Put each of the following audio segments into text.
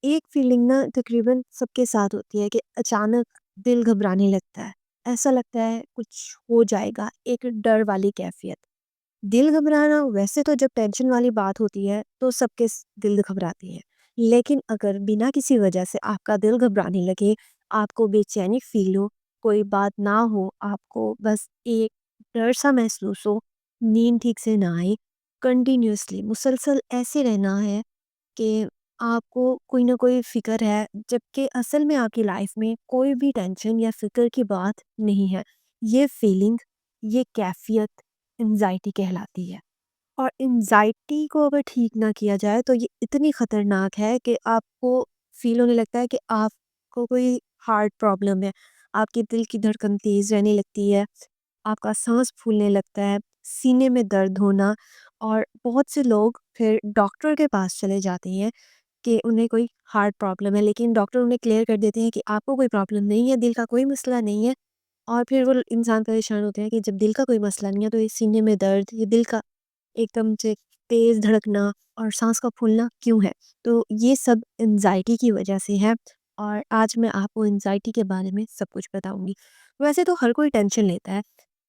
ایک فیلنگ نا تقریباً سب کے ساتھ ہوتی ہے کہ اچانک دل گھبرانے لگتا ہے۔ ایسا لگتا ہے کچھ ہو جائے گا، ایک ڈر والی کیفیت۔ دل گھبرانا ویسے تو جب ٹینشن والی بات ہوتی ہے تو سب کے دل گھبراتی ہے، لیکن اگر بنا کسی وجہ سے آپ کا دل گھبرانے لگے، آپ کو بے چینی فیل ہو، کوئی بات نہ ہو، آپ کو بس ایک ڈر سا محسوس ہو، نیند ٹھیک سے نہ آئے، کنٹینیوسلی مسلسل ایسے رہنا ہے کہ آپ کو کوئی نہ کوئی فکر ہے، جبکہ اصل میں آپ کی لائف میں کوئی بھی ٹینشن یا فکر کی بات نہیں ہے۔ یہ فیلنگ، یہ کیفیت انزائٹی کہلاتی ہے۔ اور انزائٹی کو اگر ٹھیک نہ کیا جائے تو یہ اتنی خطرناک ہے کہ آپ کو فیل ہونے لگتا ہے کہ آپ کو کوئی ہارٹ پرابلم ہے، آپ کی دل کی دھڑکن تیز رہنے لگتی ہے، آپ کا سانس پھولنے لگتا ہے، سینے میں درد ہونا، اور بہت سے لوگ پھر ڈاکٹر کے پاس چلے جاتے ہیں کہ انہیں کوئی ہارٹ پرابلم ہے، لیکن ڈاکٹر انہیں کلیئر کر دیتے ہیں کہ آپ کو کوئی پرابلم نہیں ہے، دل کا کوئی مسئلہ نہیں ہے۔ اور پھر وہ انسان پریشان ہوتے ہیں کہ جب دل کا کوئی مسئلہ نہیں ہے تو یہ سینے میں درد، یہ دل کا ایک دم سے تیز دھڑکنا اور سانس کا پھولنا کیوں ہے؟ تو یہ سب انزائٹی کی وجہ سے ہے، اور آج میں آپ کو انزائٹی کے بارے میں سب کچھ بتاؤں گی۔ ویسے تو ہر کوئی ٹینشن لیتا ہے،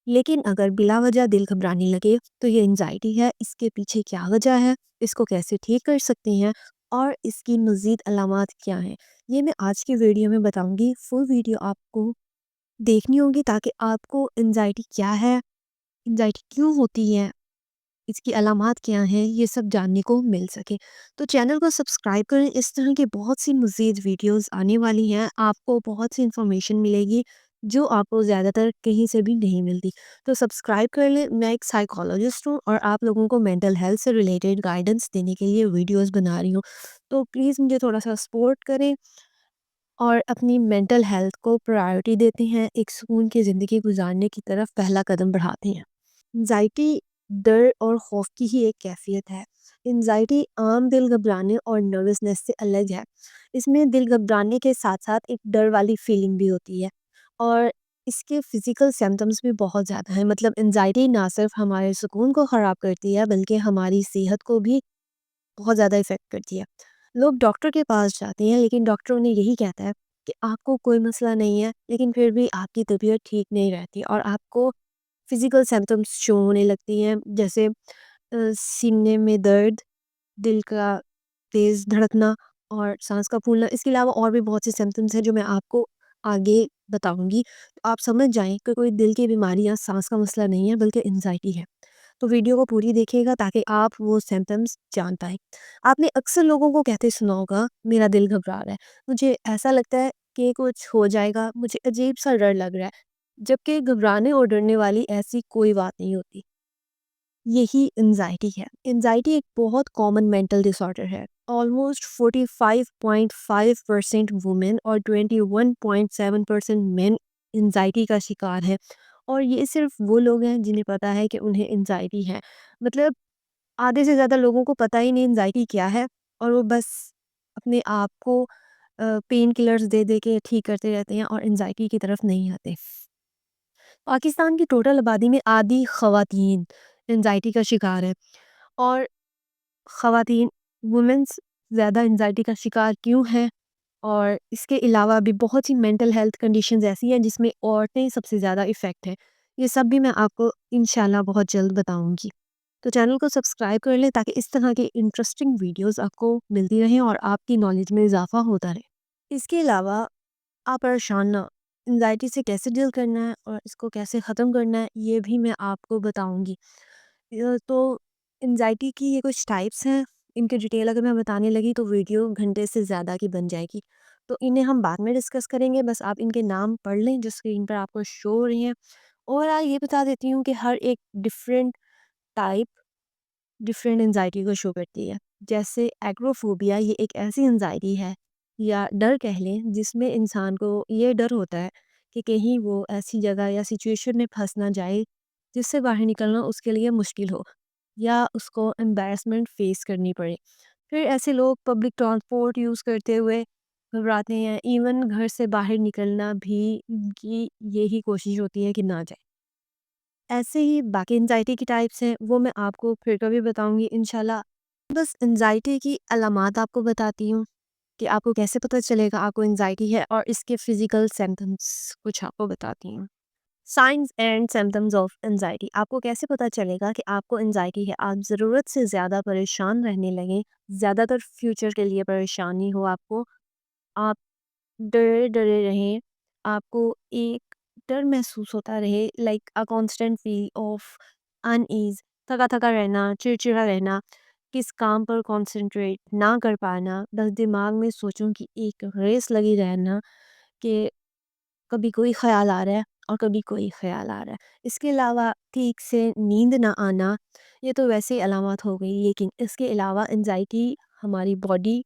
لیکن اگر بلا وجہ دل گھبرانے لگے تو یہ انزائٹی ہے۔ اس کے پیچھے کیا وجہ ہے، اس کو کیسے ٹھیک کر سکتے ہیں، اور اس کی مزید علامات کیا ہیں، یہ میں آج کی ویڈیو میں بتاؤں گی۔ فل ویڈیو آپ کو دیکھنی ہوگی تاکہ آپ کو انزائٹی کیا ہے، انزائٹی کیوں ہوتی ہے، اس کی علامات کیا ہیں، یہ سب جاننے کو مل سکے۔ تو چینل کو سبسکرائب کریں، اس طرح کی بہت سی مزید ویڈیوز آنے والی ہیں، آپ کو بہت سی انفارمیشن ملے گی جو آپ کو زیادہ تر کہیں سے بھی نہیں ملتی۔ تو سبسکرائب کر لیں۔ میں ایک سائیکالوجسٹ ہوں اور آپ لوگوں کو مینٹل ہیلتھ سے ریلیٹڈ گائیڈنس دینے کے لیے ویڈیوز بنا رہی ہوں، تو پلیز مجھے تھوڑا سا سپورٹ کریں اور اپنی مینٹل ہیلتھ کو پرائیورٹی دیتے ہیں، ایک سکون کی زندگی گزارنے کی طرف پہلا قدم بڑھاتے ہیں۔ انزائٹی ڈر اور خوف کی ہی ایک کیفیت ہے۔ انزائٹی عام دل گھبرانے اور نروسنس سے الگ ہے۔ اس میں دل گھبرانے کے ساتھ ساتھ ایک ڈر والی فیلنگ بھی ہوتی ہے، اور اس کے فزیکل سمپٹمز بھی بہت زیادہ ہیں۔ مطلب انزائٹی نہ صرف ہمارے سکون کو خراب کرتی ہے بلکہ ہماری صحت کو بھی بہت زیادہ افیکٹ کرتی ہے۔ لوگ ڈاکٹر کے پاس جاتے ہیں لیکن ڈاکٹر انہیں یہی کہتا ہے کہ آپ کو کوئی مسئلہ نہیں ہے، لیکن پھر بھی آپ کی طبیعت ٹھیک نہیں رہتی اور آپ کو فزیکل سمپٹمز شو ہونے لگتی ہیں، جیسے سینے میں درد، دل کا تیز دھڑکنا اور سانس کا پھولنا۔ اس کے علاوہ اور بھی بہت سے سمپٹمز ہیں جو میں آپ کو آگے بتاؤں گی، تو آپ سمجھ جائیں کہ کوئی دل کی بیماری یا سانس کا مسئلہ نہیں ہے بلکہ انزائٹی ہے۔ تو ویڈیو کو پوری دیکھیے گا تاکہ آپ وہ سمپٹمز جان پائیں۔ آپ نے اکثر لوگوں کو کہتے سنا ہوگا میرا دل گھبرا رہا ہے، مجھے ایسا لگتا ہے کہ کچھ ہو جائے گا، مجھے عجیب سا ڈر لگ رہا ہے، جبکہ گھبرانے اور ڈرنے والی ایسی کوئی بات نہیں ہوتی۔ یہی انزائٹی ہے۔ انزائٹی ایک بہت کامن مینٹل ڈس آرڈر ہے۔ آلموسٹ 45.5% وومن اور 21.7% مین انزائٹی کا شکار ہیں، اور یہ صرف وہ لوگ ہیں جنہیں پتا ہے کہ انہیں انزائٹی ہے۔ مطلب آدھے سے زیادہ لوگوں کو پتہ ہی نہیں انزائٹی کیا ہے، اور وہ بس اپنے آپ کو پین کلرز دے دے کے ٹھیک کرتے رہتے ہیں اور انزائٹی کی طرف نہیں آتے۔ پاکستان کی ٹوٹل آبادی میں آدھی خواتین انزائٹی کا شکار ہے، اور خواتین وومنز زیادہ انزائٹی کا شکار کیوں ہیں، اور اس کے علاوہ بھی بہت سی مینٹل ہیلتھ کنڈیشنز ایسی ہیں جس میں عورتیں سب سے زیادہ افیکٹ ہیں۔ یہ سب بھی میں آپ کو انشاءاللہ بہت جلد بتاؤں گی۔ تو چینل کو سبسکرائب کر لیں تاکہ اس طرح کی انٹرسٹنگ ویڈیوز آپ کو ملتی رہیں اور آپ کی نالج میں اضافہ ہوتا رہے۔ اس کے علاوہ آپ پریشان نہ، انزائٹی سے کیسے ڈیل کرنا ہے اور اس کو کیسے ختم کرنا ہے یہ بھی میں آپ کو بتاؤں گی۔ تو انزائٹی کی یہ کچھ ٹائپس ہیں، ان کی ڈیٹیل اگر میں بتانے لگی تو ویڈیو گھنٹے سے زیادہ کی بن جائے گی، تو انہیں ہم بعد میں ڈسکس کریں گے۔ بس آپ ان کے نام پڑھ لیں جو اسکرین پر آپ کو شو ہو رہی ہیں، اور یہ بتا دیتی ہوں کہ ہر ایک ڈفرینٹ ٹائپ ڈفرینٹ انزائٹی کو شو کرتی ہے۔ جیسے ایگروفوبیا، یہ ایک ایسی انزائٹی ہے یا ڈر کہہ لیں جس میں انسان کو یہ ڈر ہوتا ہے کہ کہیں وہ ایسی جگہ یا سچویشن میں پھنس نہ جائے جس سے باہر نکلنا اس کے لیے مشکل ہو، یا اس کو امبیرسمنٹ فیس کرنی پڑے۔ پھر ایسے لوگ پبلک ٹرانسپورٹ یوز کرتے ہوئے گھبراتے ہیں، ایون گھر سے باہر نکلنا بھی ان کی یہی کوشش ہوتی ہے کہ نہ جائے۔ ایسے ہی باقی انزائٹی کی ٹائپس ہیں، وہ میں آپ کو پھر کبھی بتاؤں گی انشاءاللہ۔ بس انزائٹی کی علامات آپ کو بتاتی ہوں۔ کہ آپ کو کیسے پتہ چلے گا آپ کو انزائٹی ہے، اور اس کے فزیکل سمپٹمس کچھ آپ کو بتاتی ہوں۔ Science and symptoms of anxiety, آپ کو کیسے پتہ چلے گا کہ آپ کو انزائٹی ہے؟ آپ ضرورت سے زیادہ پریشان رہنے لگیں، زیادہ تر فیوچر کے لیے پریشانی ہو آپ کو، آپ ڈرے ڈرے رہیں، آپ کو ایک ڈر محسوس ہوتا رہے، like a constant feel of unease, تھکا تھکا رہنا، چڑچڑا رہنا، کس کام پر کانسنٹریٹ نہ کر پانا، بس دماغ میں سوچوں کی ایک ریس لگی رہنا کہ کبھی کوئی خیال آ رہا ہے اور کبھی کوئی خیال آ رہا ہے۔ اس کے علاوہ ٹھیک سے نیند نہ آنا، یہ تو ویسے علامات ہو گئی، لیکن اس کے علاوہ انزائٹی ہماری باڈی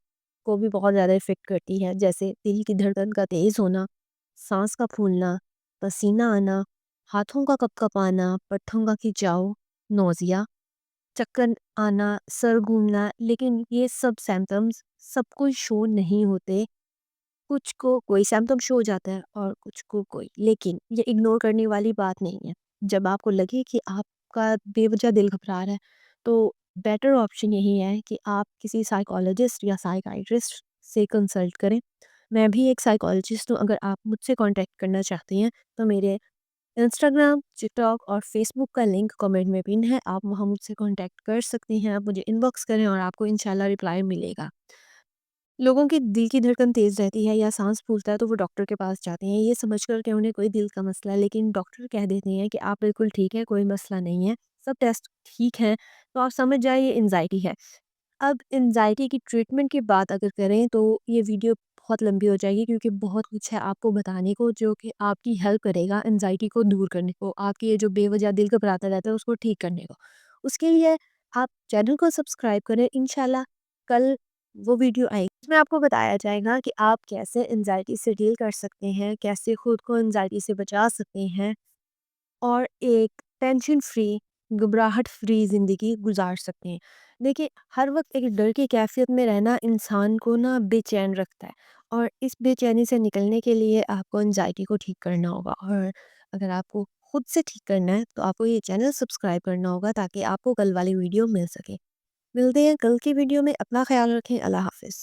کو بھی بہت زیادہ افیکٹ کرتی ہے، جیسے دل کی دھڑکن کا تیز ہونا، سانس کا پھولنا، پسینہ آنا، ہاتھوں کا کپ کپ آنا، پٹھوں کا کھچاؤ، نوزیا، چکر آنا، سر گھومنا۔ لیکن یہ سب سمپٹمز سب کو شو نہیں ہوتے، کچھ کو کوئی سمپٹم شو ہو جاتا ہے اور کچھ کو کوئی، لیکن یہ اگنور کرنے والی بات نہیں ہے۔ جب آپ کو لگے کہ آپ کا بے وجہ دل گھبرا رہا ہے تو بیٹر آپشن یہی ہے کہ آپ کسی سائیکالوجسٹ یا سائیکائٹرسٹ سے کنسلٹ کریں۔ میں بھی ایک سائیکالوجسٹ ہوں، اگر آپ مجھ سے کانٹیکٹ کرنا چاہتے ہیں تو میرے انسٹاگرام، ٹک ٹاک اور فیس بک کا لنک کمنٹ میں پن ہے، آپ وہاں مجھ سے کانٹیکٹ کر سکتے ہیں، آپ مجھے ان باکس کریں اور آپ کو انشاءاللہ رپلائی ملے گا۔ لوگوں کی دل کی دھڑکن تیز رہتی ہے یا سانس پھولتا ہے تو وہ ڈاکٹر کے پاس جاتے ہیں یہ سمجھ کر کہ انہیں کوئی دل کا مسئلہ ہے، لیکن ڈاکٹر کہہ دیتے ہیں کہ آپ بالکل ٹھیک ہے، کوئی مسئلہ نہیں ہے، سب ٹیسٹ ٹھیک ہیں، تو آپ سمجھ جائیں یہ انزائٹی ہے۔ اب انزائٹی کی ٹریٹمنٹ کی بات اگر کریں تو یہ ویڈیو بہت لمبی ہو جائے گی، کیونکہ بہت کچھ ہے آپ کو بتانے کو جو کہ آپ کی ہیلپ کرے گا انزائٹی کو دور کرنے کو، آپ کی یہ جو بے وجہ دل گھبراتا رہتا ہے اس کو ٹھیک کرنے کو۔ اس کے لیے آپ چینل کو سبسکرائب کریں، انشاءاللہ کل وہ ویڈیو آئے گی اس میں آپ کو بتایا جائے گا کہ آپ کیسے انزائٹی سے ڈیل کر سکتے ہیں، کیسے خود کو انزائٹی سے بچا سکتے ہیں، اور ایک ٹینشن فری، گھبراہٹ فری زندگی گزار سکتے ہیں۔ دیکھیں، ہر وقت ایک ڈر کی کیفیت میں رہنا انسان کو بے چین رکھتا ہے، اور اس بے چینی سے نکلنے کے لیے آپ کو انزائٹی کو ٹھیک کرنا ہوگا، اور اگر آپ کو خود سے ٹھیک کرنا ہے تو آپ کو یہ چینل سبسکرائب کرنا ہوگا تاکہ آپ کو کل والی ویڈیو مل سکے۔ ملتے ہیں کل کی ویڈیو میں، اپنا خیال رکھیں، اللہ حافظ۔